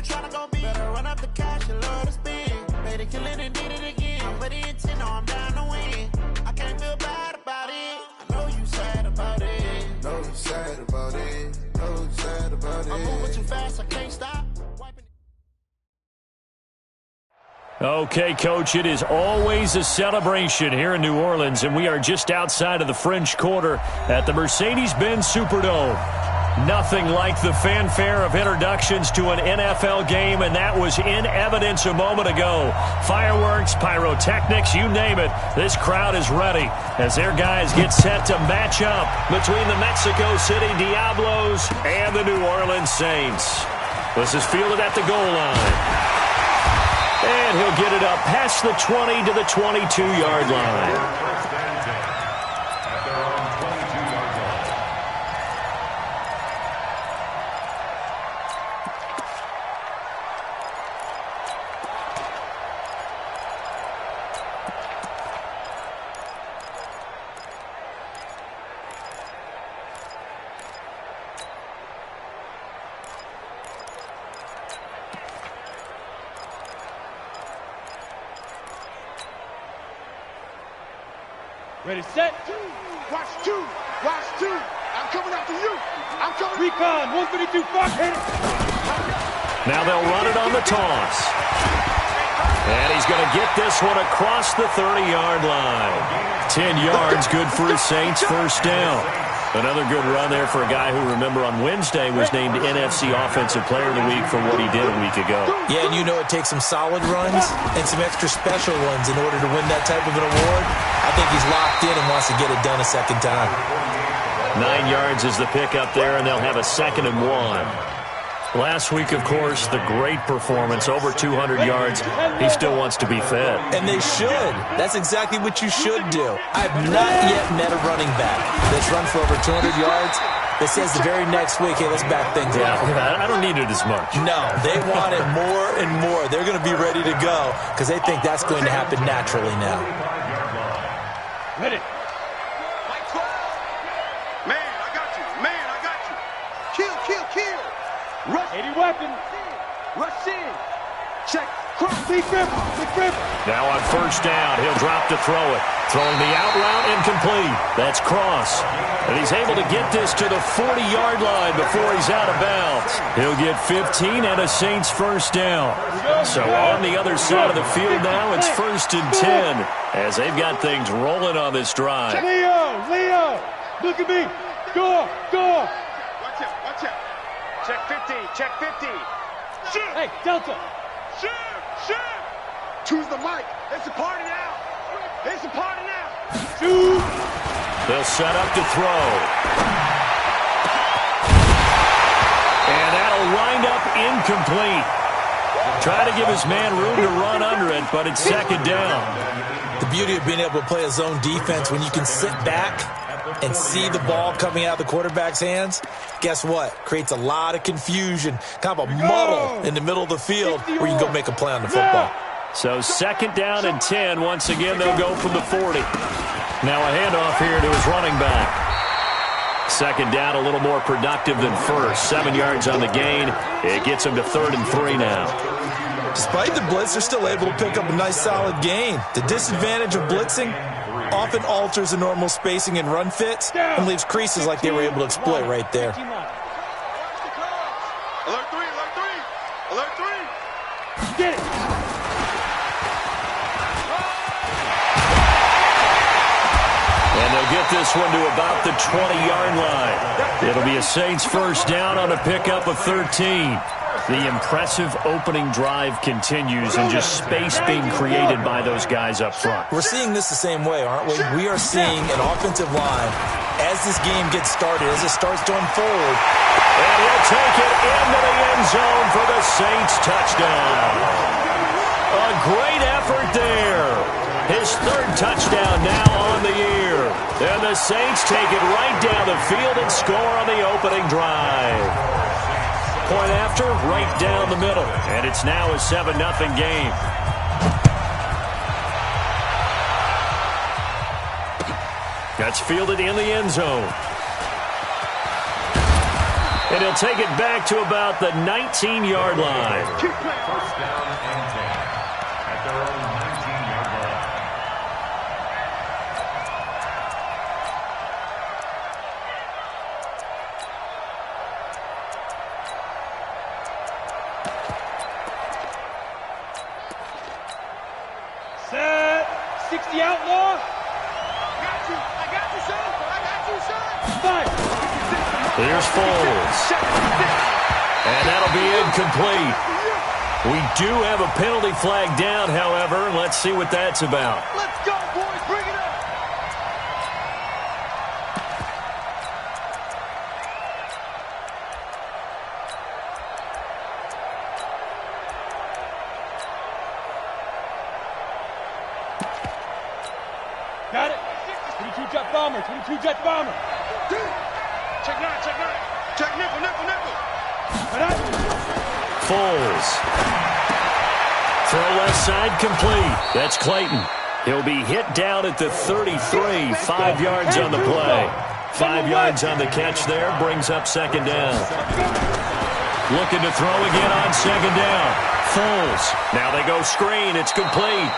tryna go be? Better run up the cash and love to spend. Made it, kill it, and did it again. I'm with the intent, no, I'm down to win. I can't feel bad about it. I know you sad about it. Know you sad about it. Know you sad about it. I'm moving too fast, I can't stop. Okay, Coach, it is always a celebration here in New Orleans, and we are just outside of the French Quarter at the Mercedes-Benz Superdome. Nothing like the fanfare of introductions to an NFL game, and that was in evidence a moment ago. Fireworks, pyrotechnics, you name it. This crowd is ready as their guys get set to match up between the Mexico City Diablos and the New Orleans Saints. This is fielded at the goal line. And he'll get it up past the 20 to the 22-yard line. Ready, set. Watch two. Watch two. I'm coming after you. I'm coming. Recon, 152, fuck, hit it. Now they'll run it on the toss. And he's going to get this one across the 30-yard line. 10 yards, good for his Saints, first down. Another good run there for a guy who, remember, on Wednesday was named NFC Offensive Player of the Week for what he did a week ago. Yeah, and you know it takes some solid runs and some extra special ones in order to win that type of an award. I think he's locked in and wants to get it done a second time. 9 yards is the pickup there, and they'll have a 2nd and 1. Last week, of course, the great performance, over 200 yards. He still wants to be fed. And they should. That's exactly what you should do. I've not yet met a running back that's run for over 200 yards that says the very next week, hey, let's back things up. I don't need it as much. No, they want it more and more. They're going to be ready to go because they think that's going to happen naturally now. Ready. Man, I got you. Man, I got you. Kill, kill, kill. Rush. 80 weapons. Rush in. Check. Cross. Big grip. Big grip. Now on first down, he'll drop to throw it. Throwing the out route incomplete. That's Cross. And he's able to get this to the 40-yard line before he's out of bounds. He'll get 15 and a Saints first down. So on the other side of the field now, it's 1st and 10 as they've got things rolling on this drive. Leo, look at me. Go. Watch out, watch out. Check 50, check 50. Shoot. Hey, Delta. Shoot. Choose the mic. It's a party now. It's a party now. Shoot. They'll set up to throw. And that'll wind up incomplete. Try to give his man room to run under it, but it's 2nd down. The beauty of being able to play a zone defense when you can sit back and see the ball coming out of the quarterback's hands, guess what? Creates a lot of confusion, kind of a muddle in the middle of the field where you can go make a play on the football. So 2nd down and 10. Once again, they'll go from the 40. Now a handoff here to his running back. 2nd down, a little more productive than first. 7 yards on the gain. It gets him to 3rd and 3 now. Despite the blitz, they're still able to pick up a nice solid gain. The disadvantage of blitzing often alters the normal spacing and run fits and leaves creases like they were able to exploit right there. Alert 3, alert 3. Alert 3. Get it. And they'll get this one to about the 20-yard line. It'll be a Saints first down on a pickup of 13. The impressive opening drive continues and just space being created by those guys up front. We're seeing this the same way, aren't we? We are seeing an offensive line as this game gets started, as it starts to unfold. And he'll take it into the end zone for the Saints touchdown. A great effort there. His 3rd touchdown now on the year. And the Saints take it right down the field and score on the opening drive. Point after, right down the middle. And it's now a 7-0 game. That's fielded in the end zone. And he'll take it back to about the 19-yard line. First down and 10 at their own 19-yard line. Set. 60 outlaw. I got you, son. Five. Here's Foles. And that'll be incomplete. We do have a penalty flag down, however. Let's see what that's about. Let's go, boys. Bring it up. Got it. 22 jet bomber. 22 jet bomber. Check nine. Check nickel. Foles. Throw left side complete. That's Clayton. He'll be hit down at the 33. 5 yards on the play. 5 yards on the catch there. Brings up second down. Looking to throw again on second down. Foles. Now they go screen. It's complete.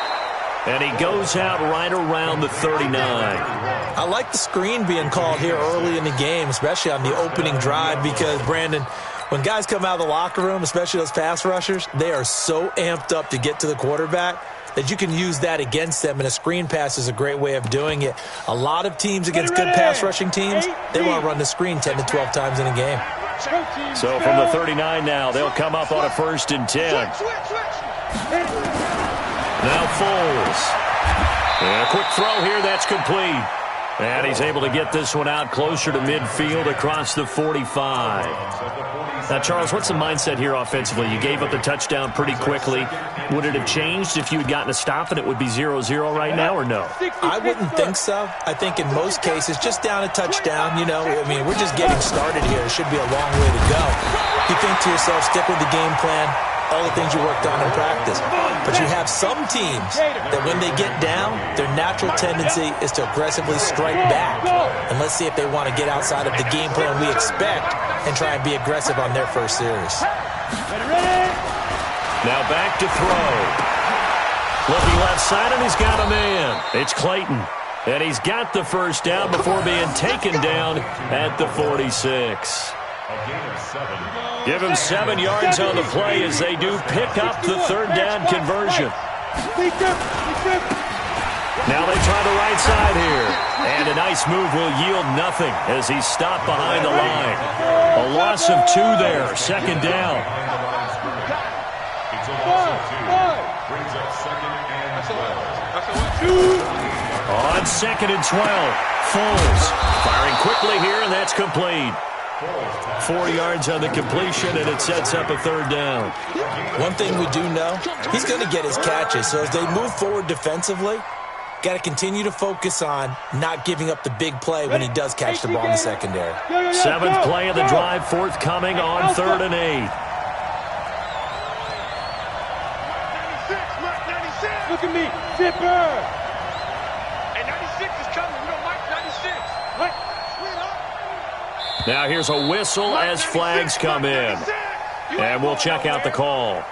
And he goes out right around the 39. I like the screen being called here early in the game, especially on the opening drive, because, Brandon, when guys come out of the locker room, especially those pass rushers, they are so amped up to get to the quarterback that you can use that against them, and a screen pass is a great way of doing it. A lot of teams against good pass rushing teams, they want to run the screen 10 to 12 times in a game. So from the 39 now, they'll come up on a 1st and 10. Now Foles. And a quick throw here, that's complete. And he's able to get this one out closer to midfield across the 45. Now, Charles, what's the mindset here offensively? You gave up the touchdown pretty quickly. Would it have changed if you had gotten a stop and it would be 0-0 right now, or no? I wouldn't think so. I think in most cases, just down a touchdown, you know, I mean, we're just getting started here. It should be a long way to go. You think to yourself, stick with the game plan, all the things you worked on in practice. But you have some teams that when they get down, their natural tendency is to aggressively strike back. And let's see if they want to get outside of the game plan we expect and try and be aggressive on their first series. Now back to throw. Looking left side, and he's got a man. It's Clayton. And he's got the first down before being taken down at the 46. Give him 7 yards on the play as they do pick up the 3rd down conversion. Now they try the right side here. And a nice move will yield nothing as he's stopped behind the line. A loss of 2 there. 2nd down. Brings up 2nd and 12. On 2nd and 12. Foles firing quickly here, and that's complete. 4 yards on the completion, and it sets up a 3rd down. One thing we do know, he's going to get his catches. So as they move forward defensively, got to continue to focus on not giving up the big play when he does catch the ball in the secondary. 7th play of the drive, forthcoming on 3rd and 8. Look at me, Zipper. Hey, 96 is coming. We don't like 96. What? Now here's a whistle as flags come in. And we'll check out the call.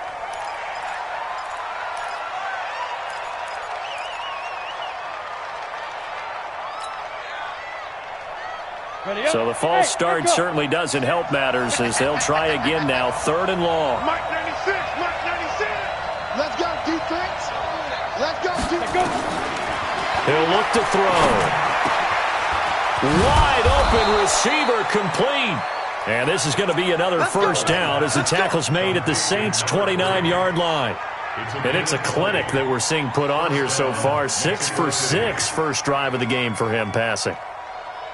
So the false start certainly doesn't help matters as they'll try again now. 3rd and long. Mike 96. Let's go, defense. Let's go, defense. He'll look to throw. Wide open receiver complete. And this is going to be another 1st down as the tackle's made at the Saints' 29-yard line. And it's a clinic that we're seeing put on here so far. 6 for 6 first drive of the game for him passing.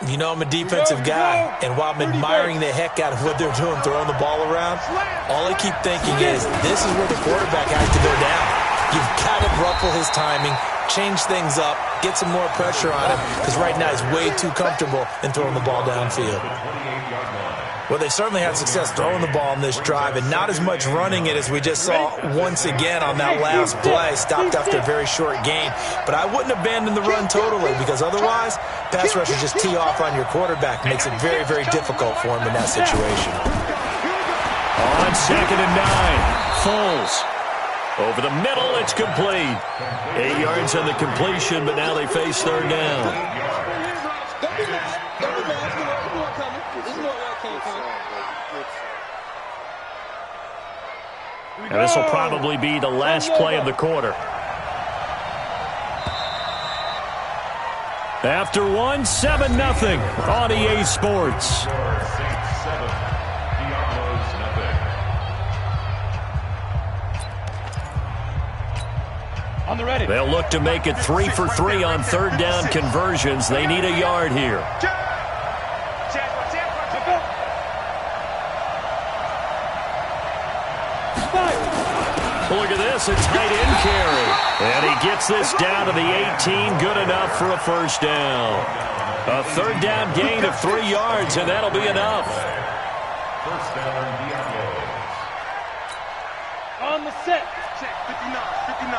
You know I'm a defensive guy, and while I'm admiring the heck out of what they're doing, throwing the ball around, all I keep thinking is this is where the quarterback has to go down. You've got to ruffle his timing, change things up, get some more pressure on him, because right now he's way too comfortable in throwing the ball downfield. Well, they certainly had success throwing the ball in this drive, and not as much running it as we just saw once again on that last play, stopped after a very short gain. But I wouldn't abandon the run totally, because otherwise, pass rushers just tee off on your quarterback. Makes it very, very difficult for him in that situation. On 2nd and 9, Foles. Over the middle, it's complete. 8 yards on the completion, but now they face 3rd down. And this will probably be the last play of the quarter. After 1, 7-0 on EA Sports. On the ready. They'll look to make it 3 for 3 on 3rd down conversions. They need a yard here. Look at this, a tight end carry. And he gets this down to the 18, good enough for a 1st down. A 3rd down gain of 3 yards, and that'll be enough. 1st down, Diablos. On the set. Check, 59, 59.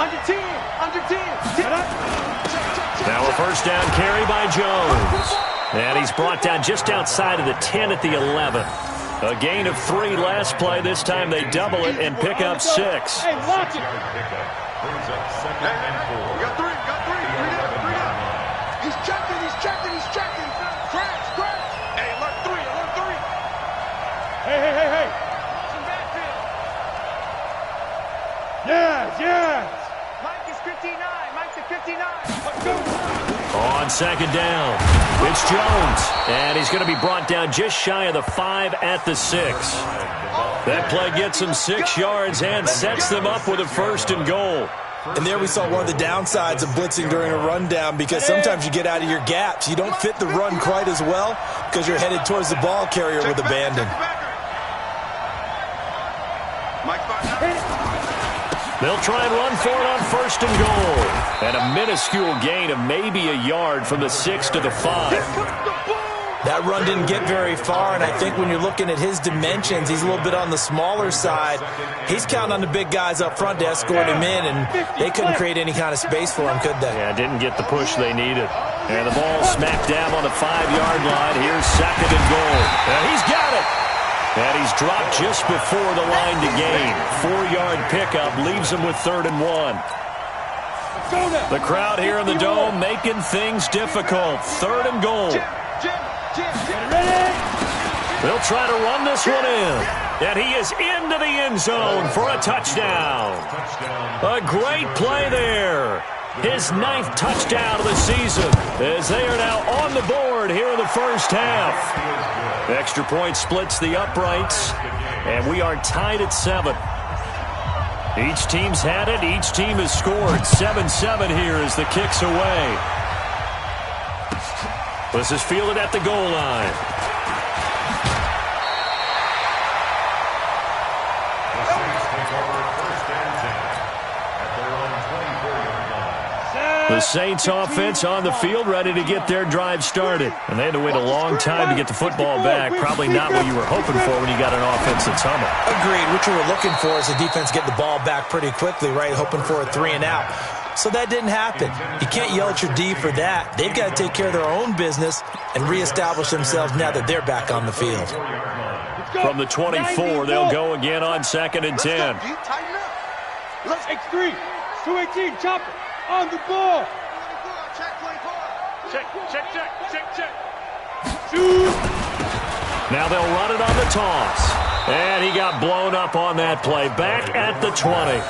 Under 10. Now a 1st down carry by Jones. And he's brought down just outside of the 10 at the 11. A gain of 3 last play. This time they double it and pick up 6. Hey, watch it. Brings up 2nd and 4. We got 3. Bring it up. He's checking. Scratch. Hey, alert 3. Hey. Yes. Mike is 59. Let's go. On 2nd down, it's Jones. And he's going to be brought down just shy of the 5 at the 6. That play gets him 6 yards and sets them up with a 1st and goal. And there we saw one of the downsides of blitzing during a rundown, because sometimes you get out of your gaps. You don't fit the run quite as well because you're headed towards the ball carrier with abandon. Mike 5. They'll try and run for it on 1st and goal. And a minuscule gain of maybe a yard from the 6 to the 5. That run didn't get very far, and I think when you're looking at his dimensions, he's a little bit on the smaller side. He's counting on the big guys up front to escort him in, and they couldn't create any kind of space for him, could they? Yeah, didn't get the push they needed. And the ball smack dab on the 5-yard line. Here's 2nd and goal. And he's got it. And he's dropped just before the line to gain. 4-yard pickup leaves him with 3rd and 1. The crowd here in the Dome making things difficult. 3rd and goal. They'll try to run this one in. And he is into the end zone for a touchdown. A great play there. His 9th touchdown of the season, as they are now on the board here in the 1st half. The extra point splits the uprights, and we are tied at 7. Each team's had it. Each team has scored. 7-7 here as the kick's away. This is fielded at the goal line. The Saints take over 1st and 10 at their own 24-yard line. The Saints offense on the field, ready to get their drive started. And they had to wait a long time to get the football back. Probably not what you were hoping for when you got an offense that's humming. Agreed. What you were looking for is the defense getting the ball back pretty quickly, right? Hoping for a 3 and out. So that didn't happen. You can't yell at your D for that. They've got to take care of their own business and reestablish themselves now that they're back on the field. From the 24, they'll go again on 2nd and 10. Let's X3. 218. Chopper. On the ball. Check. Shoot. Now they'll run it on the toss. And he got blown up on that play. Back at the 20.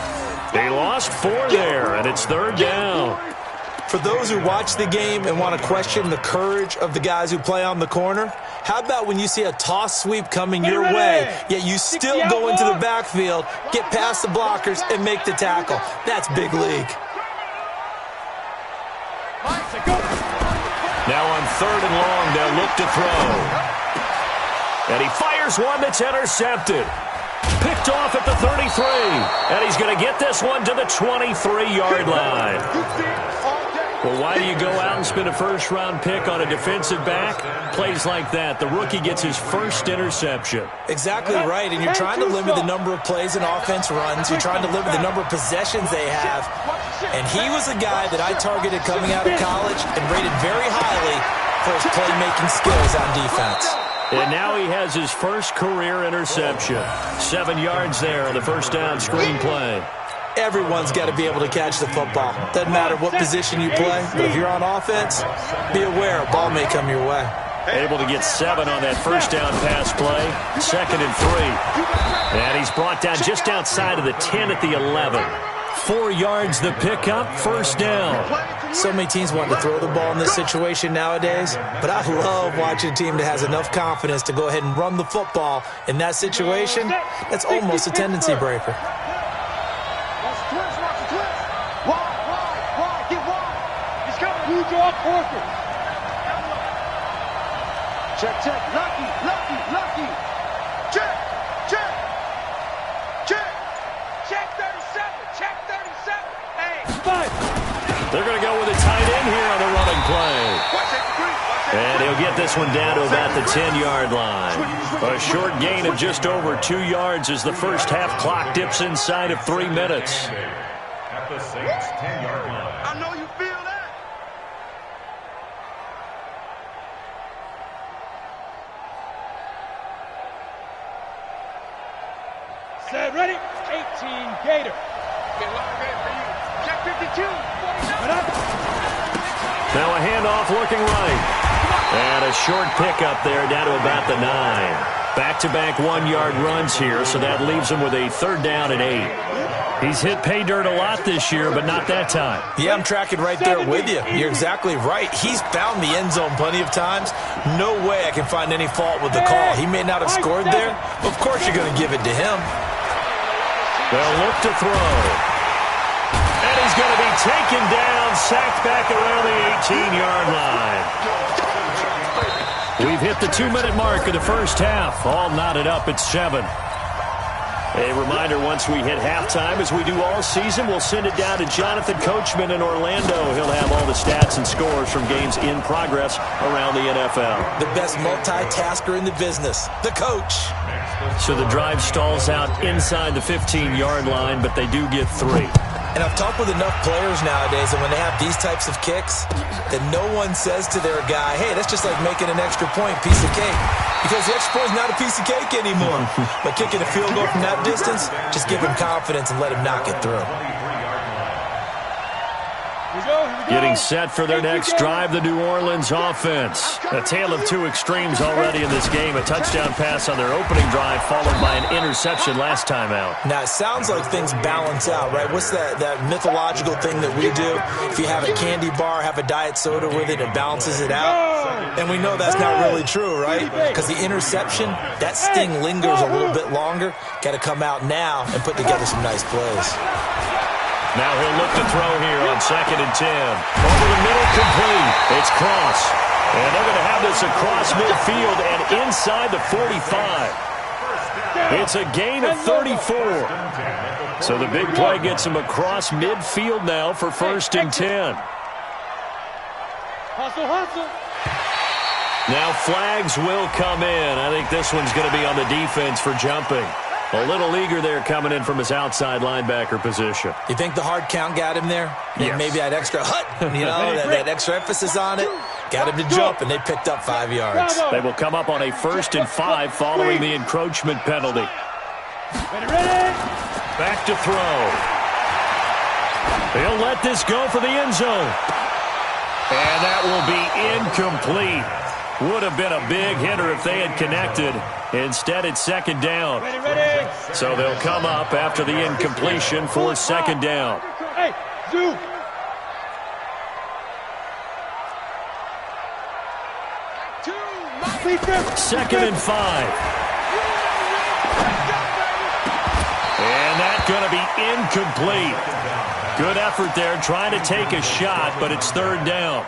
They lost 4 there, and it's 3rd down. For those who watch the game and want to question the courage of the guys who play on the corner, how about when you see a toss sweep coming your way, yet you still go into the backfield, get past the blockers, and make the tackle? That's big league. Now on 3rd and long, they'll look to throw. And he fires one that's intercepted. Picked off at the 33. And he's going to get this one to the 23-yard line. Well, why do you go out and spend a 1st-round pick on a defensive back? Plays like that. The rookie gets his 1st interception. Exactly right, and you're trying to limit the number of plays an offense runs. You're trying to limit the number of possessions they have. And he was a guy that I targeted coming out of college and rated very highly for his playmaking skills on defense. And now he has his first career interception. 7 yards there on the first down screen play. Everyone's got to be able to catch the football. Doesn't matter what position you play, but if you're on offense, be aware a ball may come your way. Able to get 7 on that first down pass play. 2nd and 3. And he's brought down just outside of the 10 at the 11. 4 yards the pickup, first down. So many teams want to throw the ball in this situation nowadays, but I love watching a team that has enough confidence to go ahead and run the football in that situation. That's almost a tendency breaker. Check, check, lucky, lucky, lucky. Check, check, check. Check 37, check 37. Hey, They're going to go with a tight end here on the running play. And he'll get this one down to about the 10-yard line. A short gain of just over 2 yards as the first half clock dips inside of 3 minutes. At the Saints' 10-yard line. I know you feel that. Set, ready? 18, Gator. Check 52. Now a handoff looking right. And a short pickup there down to about the 9. Back-to-back 1-yard runs here, so that leaves him with a 3rd down and 8. He's hit pay dirt a lot this year, but not that time. Yeah, I'm tracking right there with you. You're exactly right. He's found the end zone plenty of times. No way I can find any fault with the call. He may not have scored there, but of course you're going to give it to him. They'll look to throw. And he's going to be taken down, sacked back around the 18-yard line. We've hit the 2-minute mark of the first half. All knotted up at 7. A reminder, once we hit halftime, as we do all season, we'll send it down to Jonathan Coachman in Orlando. He'll have all the stats and scores from games in progress around the NFL. The best multitasker in the business, the coach. So the drive stalls out inside the 15-yard line, but they do get 3. And I've talked with enough players nowadays, and when they have these types of kicks, that no one says to their guy, hey, that's just like making an extra point, piece of cake. Because the extra point is not a piece of cake anymore. But kicking a field goal from that distance, just give him confidence and let him knock it through. Getting set for their next drive, the New Orleans offense. A tale of 2 extremes already in this game. A touchdown pass on their opening drive, followed by an interception last time out. Now, it sounds like things balance out, right? What's that mythological thing that we do? If you have a candy bar, have a diet soda with it, it balances it out. And we know that's not really true, right? Because the interception, that sting lingers a little bit longer. Got to come out now and put together some nice plays. Now he'll look to throw here on 2nd and 10. Over the middle, complete. It's Cross. And they're going to have this across midfield and inside the 45. It's a gain of 34. So the big play gets him across midfield now for 1st and 10. Hustle, hustle. Now flags will come in. I think this one's going to be on the defense for jumping. A little eager there coming in from his outside linebacker position. You think the hard count got him there? Yes. Maybe that extra that extra emphasis on it got him to jump, and they picked up 5 yards. They will come up on a 1st and 5 following the encroachment penalty. Ready? Back to throw. He'll let this go for the end zone. And that will be incomplete. Would have been a big hitter if they had connected. Instead, it's 2nd down. Ready. So they'll come up after the incompletion for 2nd down. Hey, zoom. Second and 5. And that's going to be incomplete. Good effort there, trying to take a shot, but it's 3rd down.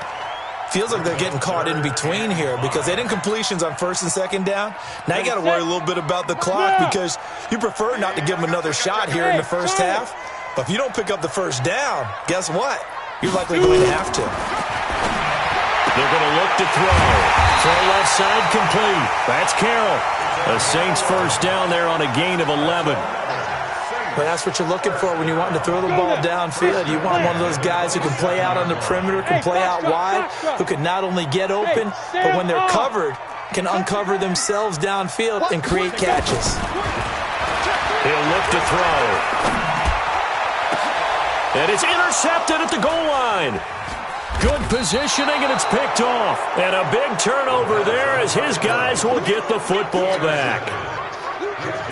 Feels like they're getting caught in between here because they didn't incompletions on 1st and 2nd down. Now you got to worry a little bit about the clock because you prefer not to give them another shot here in the first half. But if you don't pick up the 1st down, guess what? You're likely going to have to. They're going to look to throw. Throw left side complete. That's Carroll. The Saints 1st down there on a gain of 11. But that's what you're looking for when you want to throw the ball downfield. You want one of those guys who can play out on the perimeter, can play out wide, who can not only get open, but when they're covered, can uncover themselves downfield and create catches. He'll look to throw. And it's intercepted at the goal line. Good positioning, and it's picked off. And a big turnover there as his guys will get the football back.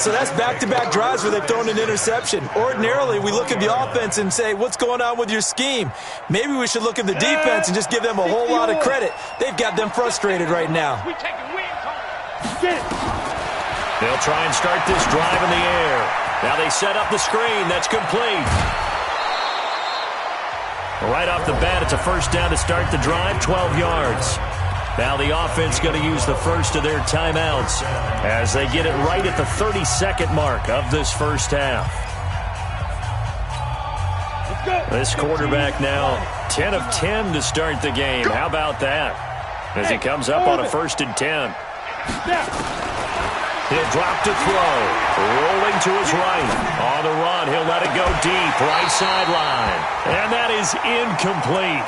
So that's back-to-back drives where they've thrown an interception. Ordinarily, we look at the offense and say, what's going on with your scheme? Maybe we should look at the defense and just give them a whole lot of credit. They've got them frustrated right now. They'll try and start this drive in the air. Now they set up the screen. That's complete. Right off the bat, it's a first down to start the drive, 12 yards. Now the offense going to use the first of their timeouts as they get it right at the 30-second mark of this first half. This quarterback now 10 of 10 to start the game. How about that? As he comes up on a 1st and 10. He'll drop to throw. Rolling to his right. On the run, he'll let it go deep. Right sideline. And that is incomplete.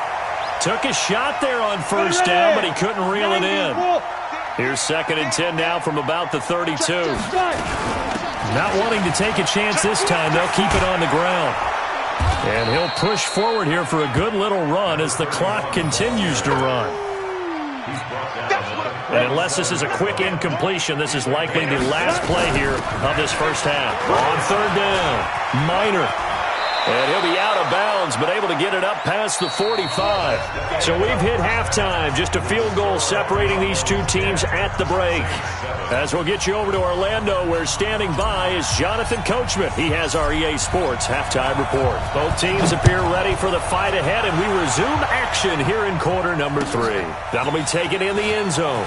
Took a shot there on first down, but he couldn't reel it in. Here's 2nd and 10 now from about the 32. Not wanting to take a chance this time, they'll keep it on the ground. And he'll push forward here for a good little run as the clock continues to run. And unless this is a quick incompletion, this is likely the last play here of this first half. On 3rd down, Minor. And he'll be out of bounds, but able to get it up past the 45. So we've hit halftime. Just a field goal separating these two teams at the break. As we'll get you over to Orlando, where standing by is Jonathan Coachman. He has our EA Sports halftime report. Both teams appear ready for the fight ahead, and we resume action here in quarter number 3. That'll be taken in the end zone.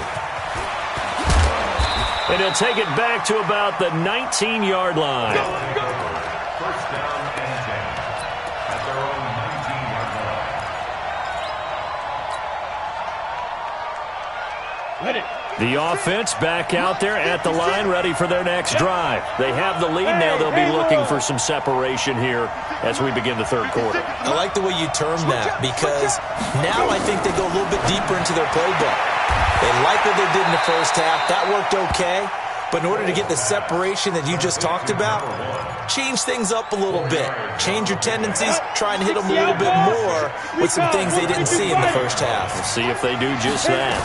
And he'll take it back to about the 19-yard line. First down and 10 at their own 19-yard line. Ready. The offense back out there at the line, ready for their next drive. They have the lead now. They'll be looking for some separation here as we begin the third quarter. I like the way you term that, because now I think they go a little bit deeper into their playbook. They like what they did in the first half. That worked okay. But in order to get the separation that you just talked about, change things up a little bit. Change your tendencies. Try and hit them a little bit more with some things they didn't see in the first half. We'll see if they do just that.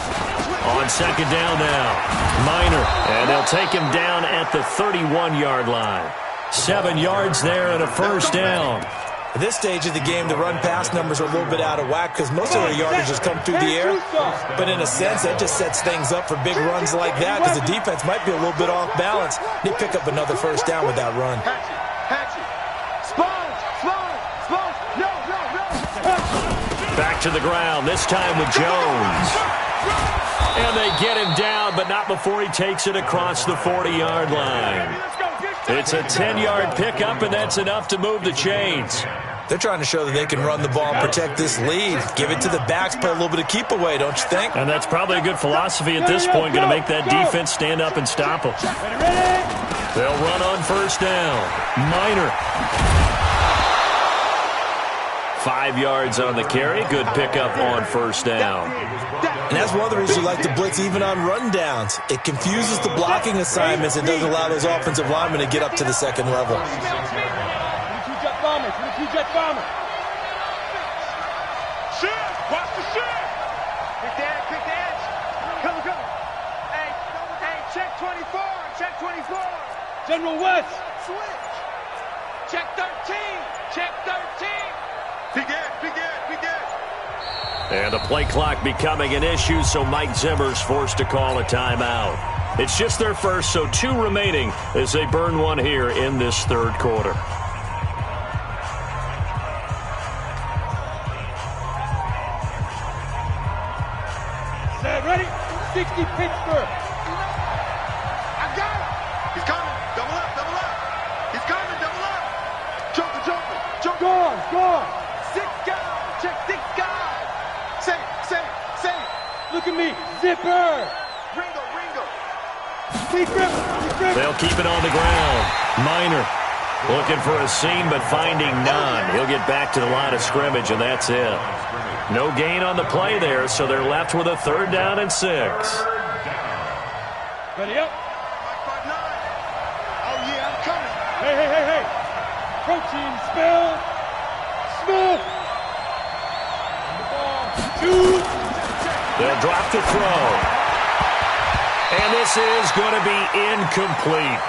On 2nd down now, Minor. And they'll take him down at the 31-yard line. 7 yards there and a first down. At this stage of the game, the run-pass numbers are a little bit out of whack because most of their yardage has come through the air. But in a sense, that just sets things up for big runs like that because the defense might be a little bit off balance. They pick up another first down with that run. Back to the ground, this time with Jones. And they get him down, but not before he takes it across the 40-yard line. It's a 10-yard pickup, and that's enough to move the chains. They're trying to show that they can run the ball and protect this lead. Give it to the backs, play a little bit of keep away, don't you think? And that's probably a good philosophy at this point, going to make that defense stand up and stop them. They'll run on first down. Minor. 5 yards on the carry. Good pickup on first down. And that's one of the reasons you like to blitz even on rundowns. It confuses the blocking assignments and doesn't allow those offensive linemen to get up to the second level. 22-jet bomber, 22-jet bomber. Shift! Watch the shift! Quick the edge. Come. Hey, check 24. Check 24. General West. Switch. Check 13. Check 13. Begin. And the play clock becoming an issue, so Mike Zimmer's forced to call a timeout. It's just their first, so 2 remaining as they burn one here in this third quarter. Set, ready? 60 Pittsburgh. I got him. He's coming. Double up. He's coming. Double up. Joker. Gone. 6 guys. Check 6 guys. Say. Look at me. Zipper. Ringo. Keep grip. They'll keep it on the ground. Minor looking for a seam, but finding none. He'll get back to the line of scrimmage, and that's it. No gain on the play there, so they're left with a 3rd down and 6. Ready up. Mike 5'9". Oh, yeah, I'm coming. Hey. Protein spill. Smith. Shoot. They'll drop the throw. And this is going to be incomplete.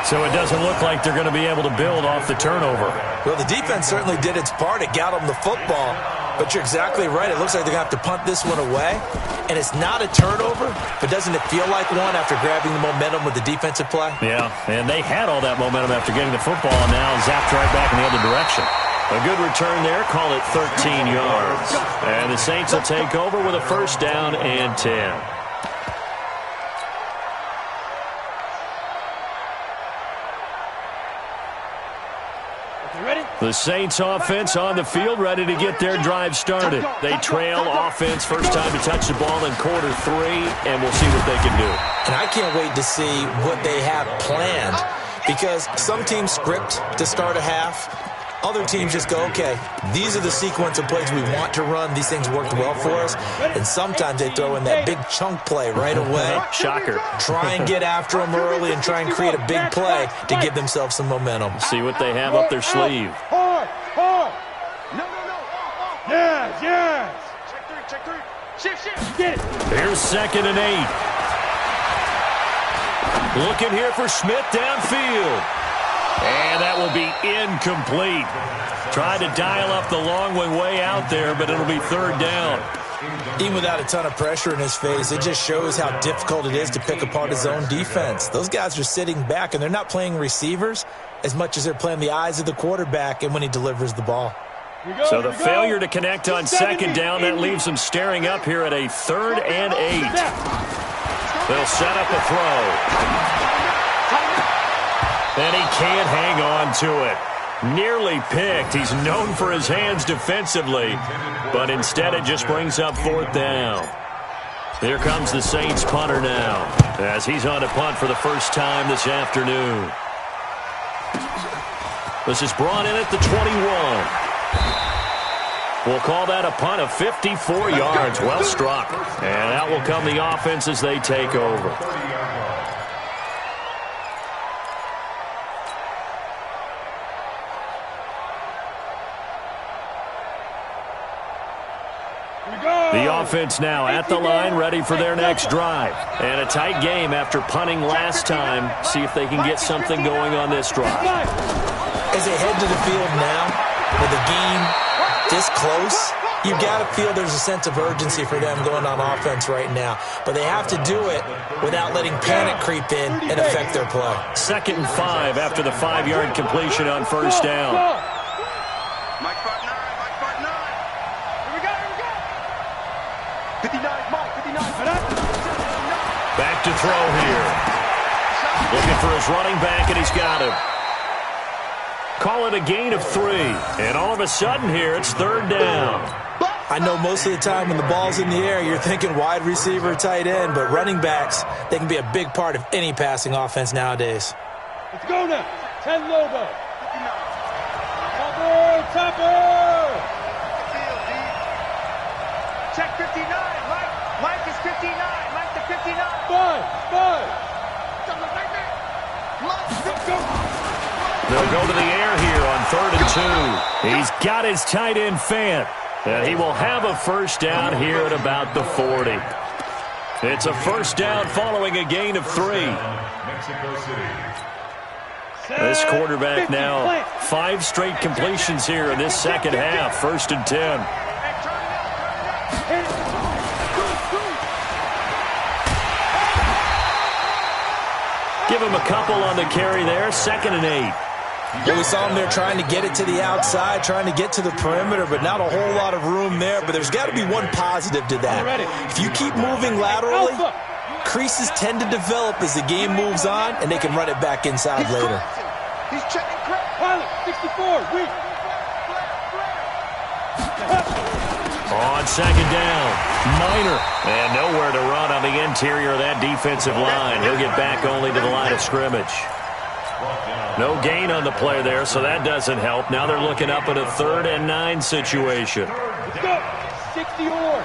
So it doesn't look like they're going to be able to build off the turnover. Well, the defense certainly did its part. It got them the football. But you're exactly right. It looks like they're going to have to punt this one away. And it's not a turnover, but doesn't it feel like one after grabbing the momentum with the defensive play? Yeah, and they had all that momentum after getting the football, and now zapped right back in the other direction. A good return there. Call it 13 yards. And the Saints will take over with a first down and 10. The Saints offense on the field, ready to get their drive started. They trail offense, first time to touch the ball in quarter 3, and we'll see what they can do. And I can't wait to see what they have planned, because some teams script to start a half. Other teams just go, okay, these are the sequence of plays we want to run. These things worked well for us. And sometimes they throw in that big chunk play right away. Shocker. Try and get after them early and try and create a big play to give themselves some momentum. See what they have up their sleeve. Hard. No. Yes. Check three. Shift. Get it. Here's 2nd and 8. Looking here for Smith downfield. And that will be incomplete. Tried to dial up the long way out there, but it'll be 3rd down. Even without a ton of pressure in his face, it just shows how difficult it is to pick apart his own defense. Those guys are sitting back, and they're not playing receivers as much as they're playing the eyes of the quarterback and when he delivers the ball. So the failure to connect on 2nd down, that leaves them staring up here at a 3rd and 8. They'll set up a throw. And he can't hang on to it. Nearly picked. He's known for his hands defensively, but instead it just brings up 4th down. Here comes the Saints punter now, as he's on to punt for the first time this afternoon. This is brought in at the 21. We'll call that a punt of 54 yards. Well struck. And out will come the offense as they take over. The offense now at the line, ready for their next drive. And a tight game after punting last time. See if they can get something going on this drive. As they head to the field now, with the game this close, you've got to feel there's a sense of urgency for them going on offense right now. But they have to do it without letting panic creep in and affect their play. 2nd and 5 after the 5-yard completion on 1st down. Mike 5'9". Here we go. 59, Mike, 59. Back to throw here. Looking for his running back, and he's got him. Call it a gain of 3. And all of a sudden here, it's 3rd down. I know most of the time when the ball's in the air, you're thinking wide receiver, tight end, but running backs, they can be a big part of any passing offense nowadays. Let's go now. 10 logo. Topper. Check 59, Mike. Mike is 59. Mike to 59. Five. They'll go to the air here on 3rd and 2. He's got his tight end Fant. And he will have a first down here at about the 40. It's a first down following a gain of 3. Mexico City. This quarterback now 5 straight completions here in this second half. 1st and 10. Give him a couple on the carry there. 2nd and 8. Well, we saw him there trying to get it to the outside, trying to get to the perimeter, but not a whole lot of room there. But there's got to be one positive to that. If you keep moving laterally, creases tend to develop as the game moves on, and they can run it back inside later. He's checking crap. Pilot, 64, weak. On 2nd down, Minor. And nowhere to run on the interior of that defensive line. He'll get back only to the line of scrimmage. No gain on the play there, so that doesn't help. Now they're looking up at a 3rd and 9 situation. Let's go. 60 or.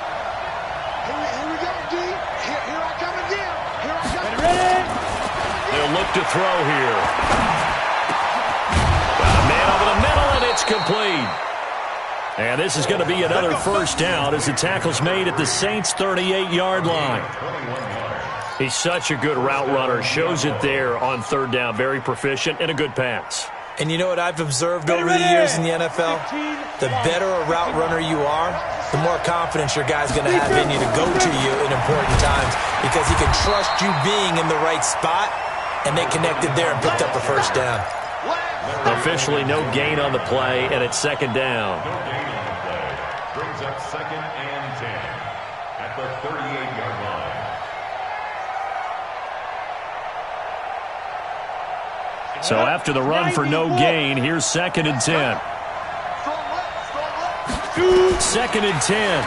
Here we go, D. Here I come again. Here I come. Ready? to throw here. Got a man over the middle, and it's complete. And this is going to be another first down as the tackle's made at the Saints' 38-yard line. He's such a good route runner. Shows it there on third down. Very proficient and a good pass. And you know what I've observed over the years in the NFL? The better a route runner you are, the more confidence your guy's going to have in you to go to you in important times because he can trust you being in the right spot, and they connected there and picked up a first down. Officially no gain on the play, and it's second down. No gain on the play. Brings up 2nd and 10 at the 38-yard line. So after the run for no gain, here's 2nd and 10. 2nd and 10.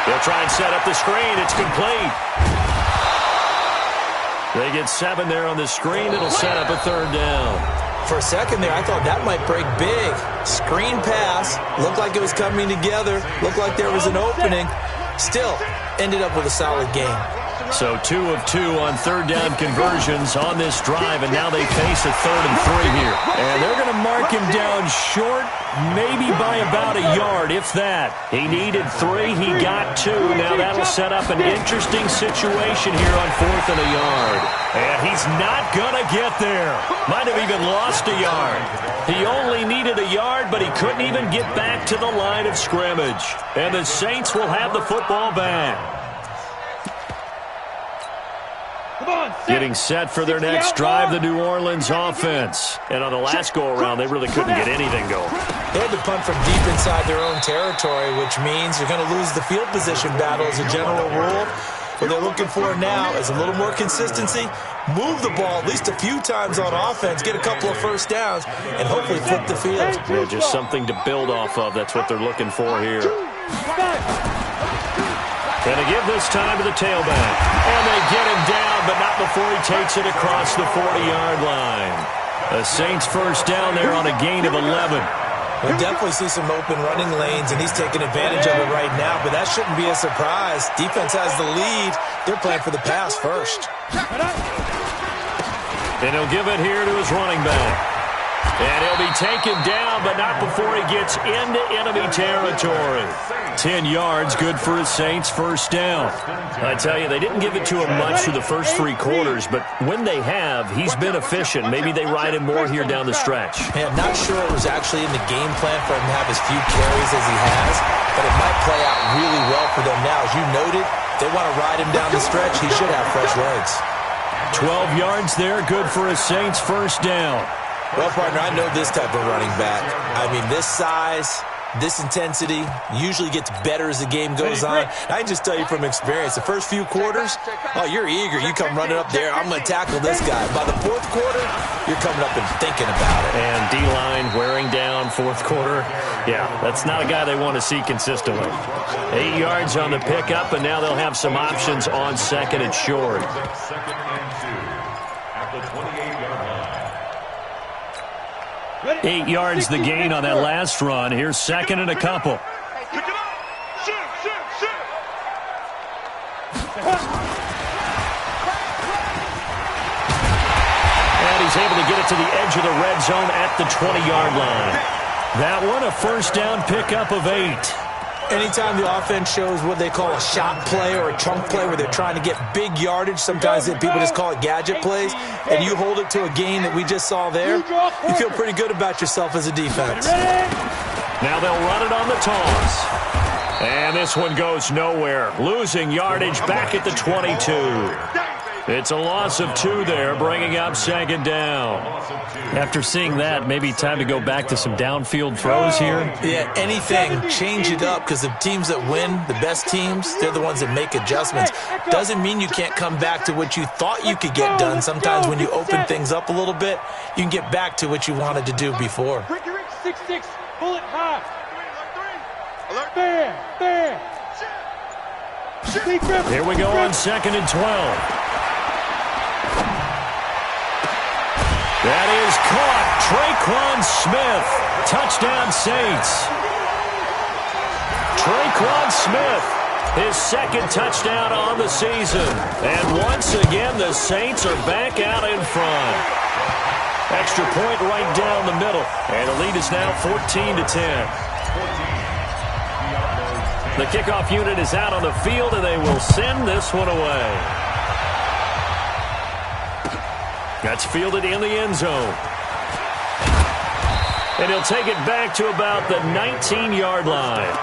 They'll try and set up the screen. It's complete. They get 7 there on the screen. It'll set up a third down. For a second there, I thought that might break big. Screen pass. Looked like it was coming together. Looked like there was an opening. Still, ended up with a solid game. So 2 of 2 on third down conversions on this drive, and now they face a 3rd and 3 here. And they're going to mark him down short, maybe by about a yard, if that. He needed 3. He got 2. Now that'll set up an interesting situation here on 4th and a yard. And he's not going to get there. Might have even lost a yard. He only needed a yard, but he couldn't even get back to the line of scrimmage. And the Saints will have the football back. Getting set for their next drive, the New Orleans offense. And on the last go-around, they really couldn't get anything going. They had to punt from deep inside their own territory, which means you're going to lose the field position battle as a general rule. What they're looking for now is a little more consistency, move the ball at least a few times on offense, get a couple of first downs, and hopefully flip the field. Yeah, just something to build off of. That's what they're looking for here. And they give this time to the tailback. And they get him down, but not before he takes it across the 40-yard line. The Saints first down there on a gain of 11. We'll definitely see some open running lanes, and he's taking advantage of it right now, but that shouldn't be a surprise. Defense has the lead. They're playing for the pass first. And he'll give it here to his running back. And he'll be taken down, but not before he gets into enemy territory. 10 yards, good for his Saints first down. I tell you, they didn't give it to him much through the first 3 quarters, but when they have, he's been efficient. Maybe they ride him more here down the stretch. Yeah, I'm not sure it was actually in the game plan for him to have as few carries as he has, but it might play out really well for them now. As you noted, they want to ride him down the stretch. He should have fresh legs. 12 yards there, good for his Saints first down. Well, partner, I know this type of running back. I mean, this size, this intensity usually gets better as the game goes on. I can just tell you from experience, the first few quarters, oh, you're eager. You come running up there, I'm going to tackle this guy. By the 4th quarter, you're coming up and thinking about it. And D-line wearing down 4th quarter. Yeah, that's not a guy they want to see consistently. 8 yards on the pickup, and now they'll have some options on 2nd and short. 2nd and 2 at the 28-yard line. 8 yards the gain on that last run. Here's 2nd and a couple. Pick it up. Shoot. And he's able to get it to the edge of the red zone at the 20-yard line. That one, a first down pickup of 8. Anytime the offense shows what they call a shot play or a chunk play where they're trying to get big yardage, sometimes people just call it gadget plays, and you hold it to a gain that we just saw there, you feel pretty good about yourself as a defense. Now they'll run it on the toss. And this one goes nowhere. Losing yardage back at the 22. It's a loss of 2 there, bringing up 2nd down. After seeing that, maybe time to go back to some downfield throws here. Yeah, anything. Change it up because the teams that win, the best teams, they're the ones that make adjustments. Doesn't mean you can't come back to what you thought you could get done. Sometimes when you open things up a little bit, you can get back to what you wanted to do before. 6-6, bullet high. Fair. Here we go on 2nd and 12. That is caught. Traquan Smith. Touchdown Saints. Traquan Smith His second touchdown on the season. And once again, the Saints are back out in front. Extra point right down the middle. And the lead is now 14-10. The kickoff unit is out on the field, and they will send this one away. That's fielded in the end zone. And he'll take it back to about the 19-yard line.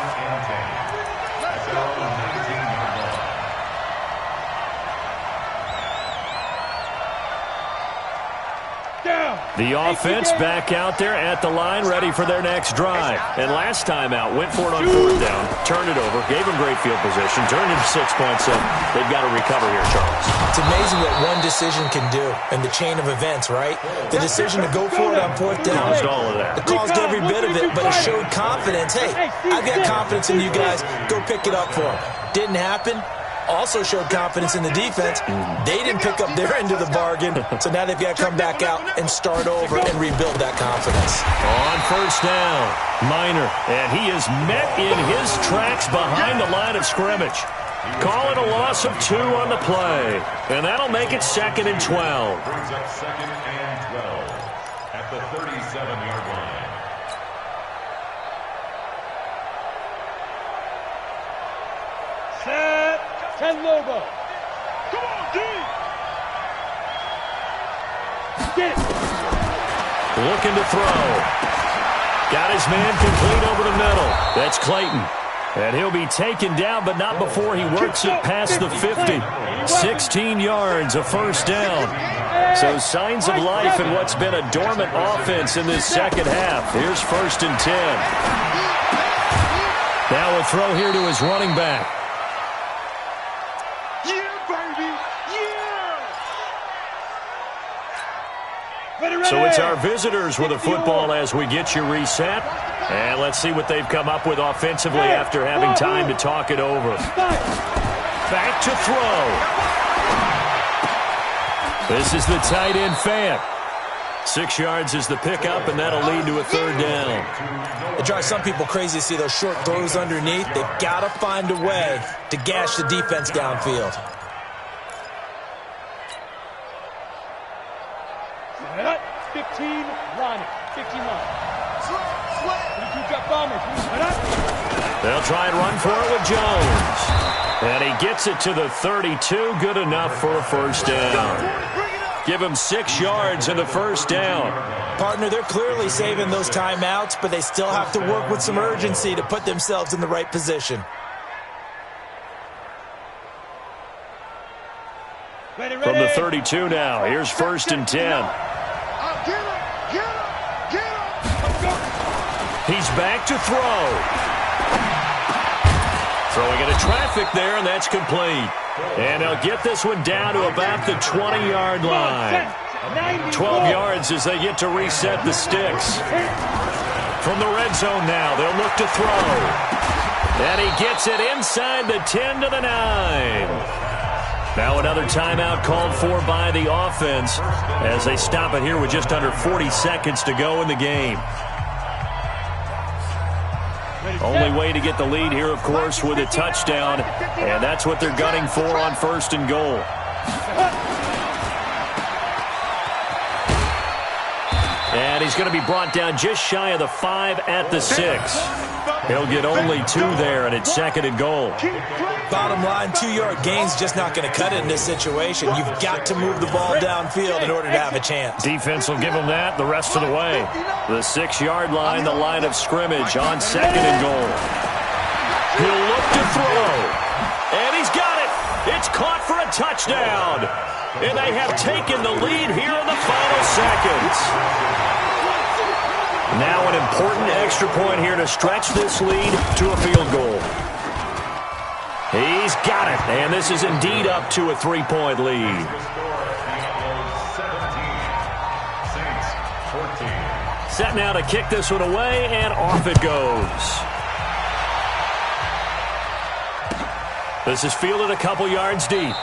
The offense back out there at the line, ready for their next drive. And last time out, went for it on fourth down, turned it over, gave them great field position, turned it 6 points up. They've got to recover here, Charles. It's amazing what one decision can do in the chain of events, right? The decision to go for it on fourth down. Caused all of that. It caused every bit of it, but it showed confidence. Hey, I've got confidence in you guys. Go pick it up for them. Didn't happen. Also showed confidence in the defense. They didn't pick up their end of the bargain, so now they've got to come back out and start over and rebuild that confidence. On first down, Minor, and he is met in his tracks behind the line of scrimmage. Call it a loss of 2 on the play, and that'll make it 2nd and 12. Brings up 2nd and 12 at the 37-yard line. Set. 10 Lobo. Come on, D. Get it. Looking to throw. Got his man complete over the middle. That's Clayton. And he'll be taken down, but not before he works it past the 50. 16 yards, a first down. So signs of life in what's been a dormant offense in this second half. Here's 1st and 10. Now a throw here to his running back. So it's our visitors with the football as we get you reset. And let's see what they've come up with offensively after having time to talk it over. Back to throw. This is the tight end fan. 6 yards is the pickup, and that'll lead to a 3rd down. It drives some people crazy to see those short throws underneath. They've got to find a way to gash the defense downfield. 15 line. 15 line. 22 jet bomber. They'll try and run for it with Jones. And he gets it to the 32. Good enough for a 1st down. Give him 6 yards in the 1st down. Partner, they're clearly saving those timeouts, but they still have to work with some urgency to put themselves in the right position. From the 32 now, here's 1st and 10. He's back to throw. Throwing into traffic there, and that's complete. And they'll get this one down to about the 20-yard line. 12 yards as they get to reset the sticks. From the red zone now, they'll look to throw. And he gets it inside the 10 to the 9. Now another timeout called for by the offense as they stop it here with just under 40 seconds to go in the game. Only way to get the lead here, of course, with a touchdown, and that's what they're gunning for on 1st and goal. And he's going to be brought down just shy of the 5 at the 6. He'll get only 2 there, and it's 2nd and goal. Bottom line, 2-yard gain's just not going to cut it in this situation. You've got to move the ball downfield in order to have a chance. Defense will give him that the rest of the way. The 6-yard line, the line of scrimmage on 2nd and goal. He'll look to throw. And he's got it. It's caught for a touchdown. And they have taken the lead here in the final seconds. Now an important extra point here to stretch this lead to a field goal. He's got it, and this is indeed up to a 3-point lead. Set now to kick this one away, and off it goes. This is fielded a couple yards deep.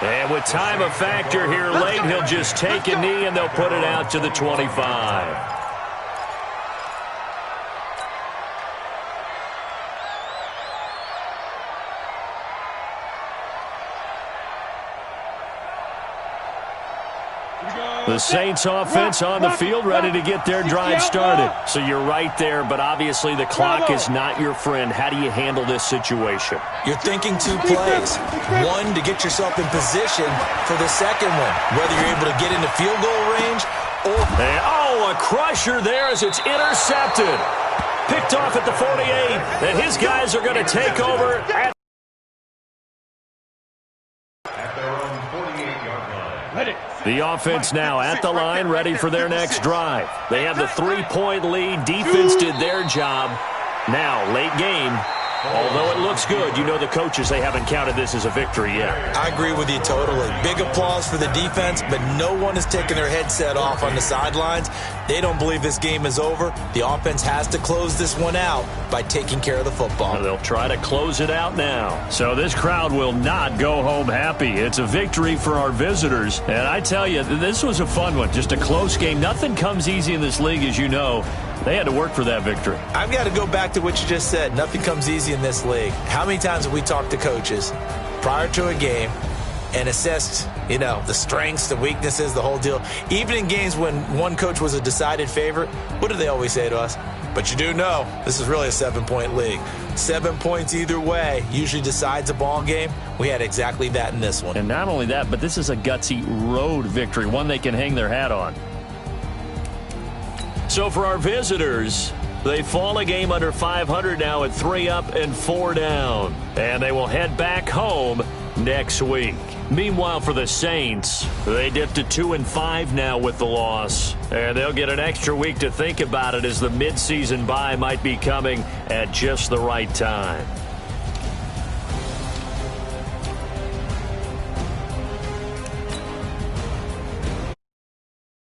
And with time a factor here late, he'll just take a knee, and they'll put it out to the 25. The Saints offense on the field, ready to get their drive started. So you're right there, but obviously the clock is not your friend. How do you handle this situation? You're thinking two plays. One, to get yourself in position for the second one, whether you're able to get into field goal range or... a crusher there as it's intercepted. Picked off at the 48, and his guys are going to take over at their own 48-yard line. the offense now at the line, ready for their next drive. They have the 3-point lead. Defense did their job. Now, late game. Although it looks good, you know the coaches, they haven't counted this as a victory yet. I agree with you totally. Big applause for the defense, but no one is taking their headset off on the sidelines. They don't believe this game is over. The offense has to close this one out by taking care of the football. They'll try to close it out now. So this crowd will not go home happy. It's a victory for our visitors. And I tell you, this was a fun one. Just a close game. Nothing comes easy in this league, as you know. They had to work for that victory. I've got to go back to what you just said. Nothing comes easy in this league. How many times have we talked to coaches prior to a game and assessed, the strengths, the weaknesses, the whole deal? Even in games when one coach was a decided favorite, what do they always say to us? But you do know this is really a 7-point league. 7 points either way usually decides a ball game. We had exactly that in this one. And not only that, but this is a gutsy road victory, one they can hang their hat on. So for our visitors, they fall a game under 500 now at 3 up and 4 down. And they will head back home next week. Meanwhile, for the Saints, they dipped to 2-5 now with the loss. And they'll get an extra week to think about it as the midseason bye might be coming at just the right time.